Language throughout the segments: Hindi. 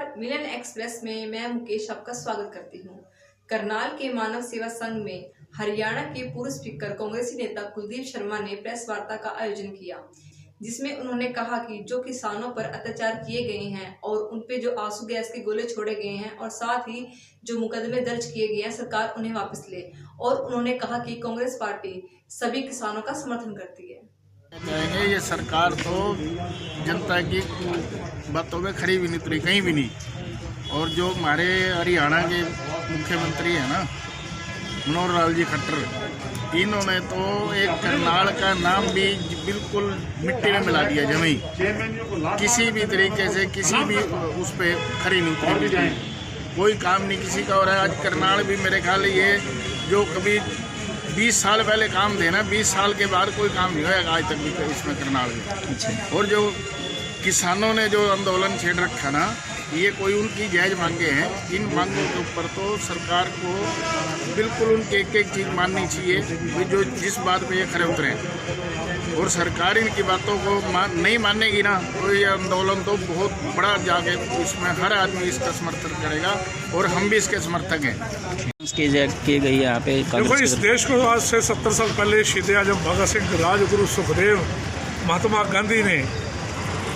नमस्कार, मिलन एक्सप्रेस में मैं मुकेश आपका स्वागत करती हूं। करनाल के मानव सेवा संघ में हरियाणा के पूर्व स्पीकर कांग्रेसी नेता कुलदीप शर्मा ने प्रेस वार्ता का आयोजन किया, जिसमें उन्होंने कहा कि जो किसानों पर अत्याचार किए गए हैं और उनपे जो आंसू गैस के गोले छोड़े गए हैं और साथ ही जो मुकदमे दर्ज किए गए हैं, सरकार उन्हें वापस ले। और उन्होंने कहा कि कांग्रेस पार्टी सभी किसानों का समर्थन करती है। ये सरकार तो जनता की बातों में खरी भी नहीं उतरी, कहीं भी नहीं। और जो हमारे हरियाणा के मुख्यमंत्री हैं ना, मनोहर लाल जी खट्टर, इन्होंने तो एक करनाल का नाम भी बिल्कुल मिट्टी में मिला दिया जमी। किसी भी तरीके से किसी भी उस पर खरी नहीं उतरी, कोई काम नहीं किसी का हो रहा है। आज करनाल भी मेरे ख्याल ये जो कभी 20 साल पहले काम देना, 20 साल के बाद कोई काम नहीं होगा आज तक भी इसमें करनाल में। और जो किसानों ने जो आंदोलन छेड़ रखा ना, ये कोई उनकी जायज़ मांगे हैं। इन मांगों के ऊपर तो सरकार को बिल्कुल उनकी एक एक चीज़ माननी चाहिए जो जिस बात पे ये खरे उतरे। और सरकार इनकी बातों को नहीं मानेगी ना, तो ये आंदोलन तो बहुत बड़ा जाके इसमें हर आदमी इसका समर्थन करेगा और हम भी इसके समर्थक हैं। की गई यहाँ पे देखो, इस देश को आज से 70 साल पहले शहीद आजम भगत सिंह, राजगुरु सुखदेव, महात्मा गांधी ने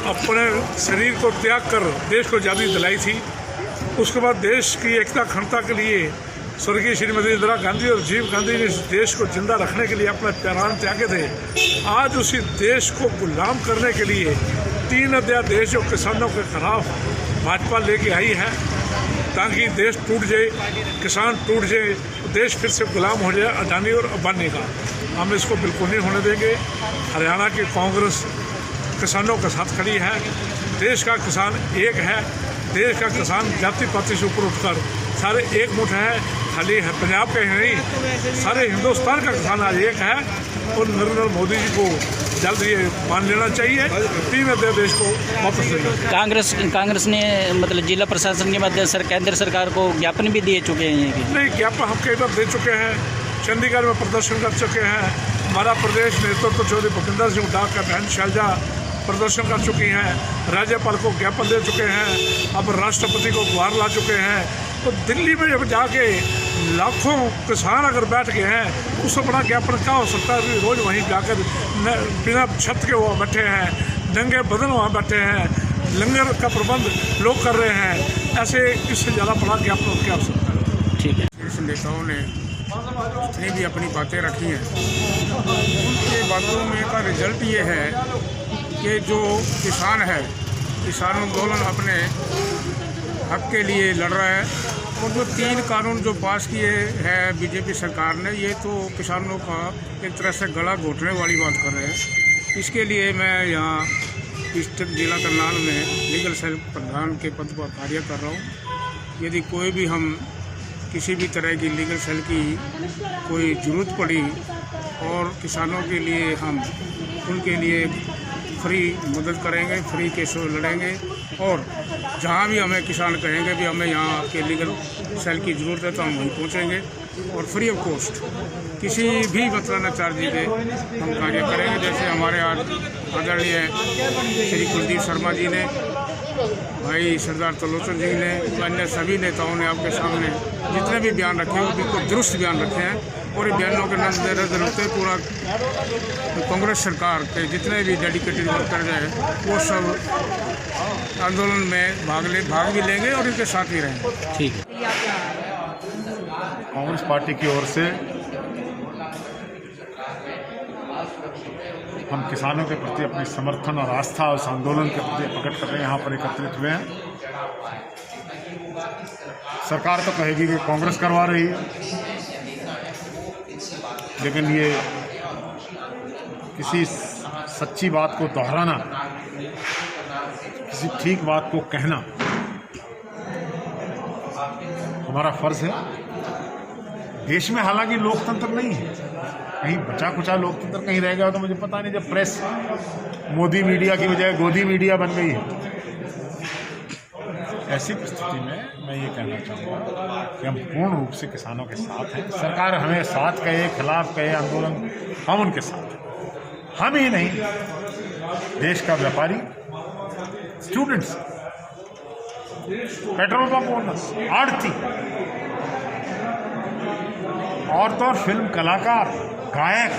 अपने शरीर को त्याग कर देश को आज़ादी दिलाई थी। उसके बाद देश की एकता अखंडता के लिए स्वर्गीय श्रीमती इंदिरा गांधी और राजीव गांधी ने इस देश को जिंदा रखने के लिए अपने प्राण त्यागे थे। आज उसी देश को गुलाम करने के लिए 3 अध्यादेश जो किसानों के खिलाफ भाजपा लेके आई है, ताकि देश टूट जाए, किसान टूट जाए, देश फिर से गुलाम हो जाए अडानी और अंबानी का। हम इसको बिल्कुल नहीं होने देंगे। हरियाणा की कांग्रेस किसानों के साथ खड़ी है। देश का किसान एक है। देश का किसान जाति पाति से ऊपर उठकर सारे एक मुठ है। खाली है पंजाब के नहीं, सारे हिंदुस्तान का किसान आज एक है। और नरेंद्र मोदी जी को जल्द ये मान लेना चाहिए, 3 अध्यादेश को वापस लेना। कांग्रेस ने मतलब जिला प्रशासन के माध्यम से केंद्र सरकार को ज्ञापन भी दिए चुके हैं। नहीं, ज्ञापन हम कई बार दे चुके हैं। चंडीगढ़ में प्रदर्शन कर चुके हैं। हमारा प्रदेश नेतृत्व चौधरी भूपिंदर सिंह हुड्डा का बहन शैलजा प्रदर्शन कर चुकी हैं। राज्यपाल को ज्ञापन दे चुके हैं। अब राष्ट्रपति को गुहार ला चुके हैं। तो दिल्ली में जब जाके लाखों किसान अगर बैठ गए हैं, उससे बड़ा ज्ञापन क्या हो सकता है? रोज़ वहीं जाकर बिना छत के वो बैठे हैं, नंगे बदन वहाँ बैठे हैं, लंगर का प्रबंध लोग कर रहे हैं। ऐसे इससे ज़्यादा बड़ा ज्ञापन क्या हो सकता है? ठीक है। इस नेताओं ने जितनी भी अपनी बातें रखी हैं, उनके बातों में का रिजल्ट ये है कि जो किसान है, किसान आंदोलन अपने हक के लिए लड़ रहा है। और जो 3 कानून जो पास किए हैं बीजेपी सरकार ने, ये तो किसानों का एक तरह से गला घोटने वाली बात कर रहे हैं। इसके लिए मैं यहाँ डिस्ट्रिक्ट जिला करनाल में लीगल सेल प्रधान के पद पर कार्य कर रहा हूँ। यदि कोई भी हम किसी भी तरह की लीगल सेल की कोई ज़रूरत पड़ी और किसानों के लिए हम उनके लिए फ्री मदद करेंगे, फ्री केस लड़ेंगे। और जहाँ भी हमें किसान कहेंगे भी हमें यहाँ आपके लीगल सेल की ज़रूरत है, तो हम वहीं पहुँचेंगे और फ्री ऑफ कॉस्ट किसी भी मतलब न चार्ज के हम कार्य करेंगे। जैसे हमारे आज आदरणीय श्री कुलदीप शर्मा जी ने, भाई सरदार त्रिलोचन जी ने, अन्य सभी नेताओं ने आपके सामने जितने भी बयान रखे हैं वो बिल्कुल दुरुस्त बयान रखे हैं। और बयानों के नजर रखते पूरा कांग्रेस सरकार के जितने भी डेडिकेटेड वर्कर हैं वो सब आंदोलन में भाग भी लेंगे और इनके साथ ही रहेंगे। ठीक है। कांग्रेस पार्टी की ओर से हम किसानों के प्रति अपनी समर्थन और आस्था उस आंदोलन के प्रति प्रकट कर रहे हैं। यहाँ पर एकत्रित हुए हैं। सरकार तो कहेगी कि कांग्रेस करवा रही है, लेकिन ये किसी सच्ची बात को दोहराना, किसी ठीक बात को कहना हमारा फर्ज है। देश में हालांकि लोकतंत्र नहीं है, कहीं बचा कुचा लोकतंत्र कहीं रह गया तो मुझे पता नहीं। जब प्रेस मोदी मीडिया की बजाय गोदी मीडिया बन गई है, ऐसी परिस्थिति में मैं ये कहना चाहूँगा कि हम पूर्ण रूप से किसानों के साथ हैं। सरकार हमें साथ कहे खिलाफ कहे, आंदोलन हम उनके साथ हैं। हम ही नहीं, देश का व्यापारी, स्टूडेंट्स, पेट्रोल पंप ओनर्स, आड़ती, और तो और फिल्म कलाकार, गायक,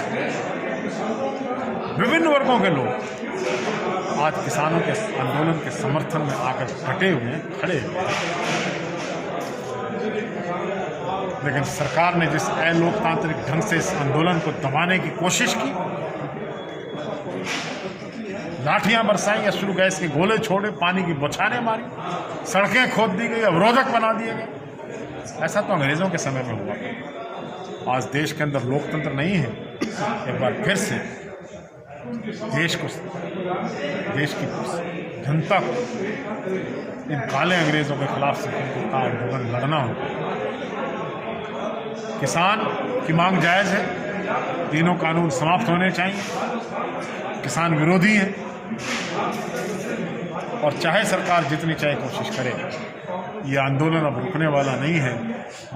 विभिन्न वर्गों के लोग आज किसानों के आंदोलन के समर्थन में आकर डटे हुए हैं, खड़े हुए हैं। लेकिन सरकार ने जिस अलोकतांत्रिक ढंग से इस आंदोलन को दबाने की कोशिश की, लाठियां बरसाई, अश्रु गैस के गोले छोड़े, पानी की बौछारें मारी, सड़कें खोद दी गई, अवरोधक बना दिए गए। ऐसा तो अंग्रेजों के समय में हुआ था। आज देश के अंदर लोकतंत्र नहीं है। एक बार फिर से देश की जनता को इन काले अंग्रेजों के खिलाफ स्वतंत्रता आंदोलन लड़ना होगा। किसान की मांग जायज़ है, तीनों कानून समाप्त होने चाहिए, किसान विरोधी है, और चाहे सरकार जितनी चाहे कोशिश करे, ये आंदोलन अब रुकने वाला नहीं है।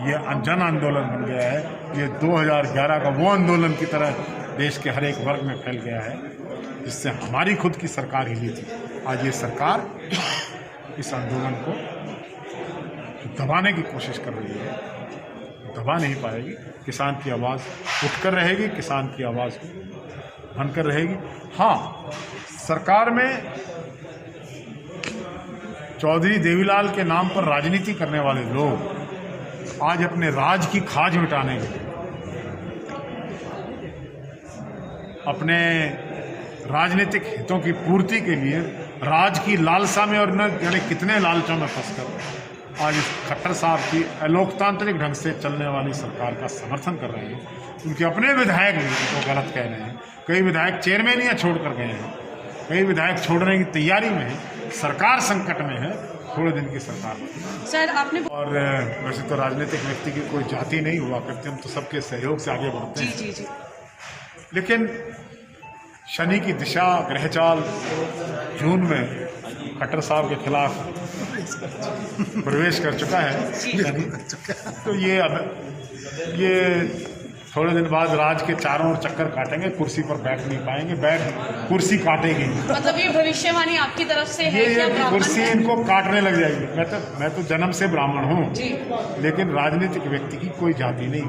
ये जन आंदोलन बन गया है। ये 2011 का वो आंदोलन की तरह देश के हर एक वर्ग में फैल गया है, जिससे हमारी खुद की सरकार हिली थी। आज ये सरकार इस आंदोलन को दबाने की कोशिश कर रही है, दबा नहीं पाएगी। किसान की आवाज़ उठकर रहेगी, किसान की आवाज़ बनकर रहेगी। हाँ, सरकार में चौधरी देवीलाल के नाम पर राजनीति करने वाले लोग आज अपने राज की खाज मिटाने के लिए, अपने राजनीतिक हितों की पूर्ति के लिए राज की लालसा में और न जाने कितने लालचों में फंसकर आज इस खट्टर साहब की अलोकतांत्रिक ढंग से चलने वाली सरकार का समर्थन कर रहे हैं। उनके अपने विधायक भी उनको गलत कह रहे हैं। कई विधायक चेयरमैनियाँ छोड़ कर गए हैं, कई विधायक छोड़ने की तैयारी में है। सरकार संकट में है, थोड़े दिन की सरकार सर आपने और वैसे तो राजनीतिक व्यक्ति की कोई जाति नहीं हुआ करती, हम तो सबके सहयोग से आगे बढ़ते हैं। जी। लेकिन शनि की दिशा ग्रहचाल जून में खट्टर साहब के खिलाफ प्रवेश कर चुका है शनि, तो ये थोड़े दिन बाद राज के चारों ओर चक्कर काटेंगे, कुर्सी पर बैठ नहीं पाएंगे, कुर्सी काटेगी। मतलब ये भविष्यवाणी आपकी तरफ से है? ये कुर्सी इनको काटने लग जाएगी। मैं तो जन्म से ब्राह्मण हूँ, लेकिन राजनीतिक व्यक्ति की कोई जाति नहीं।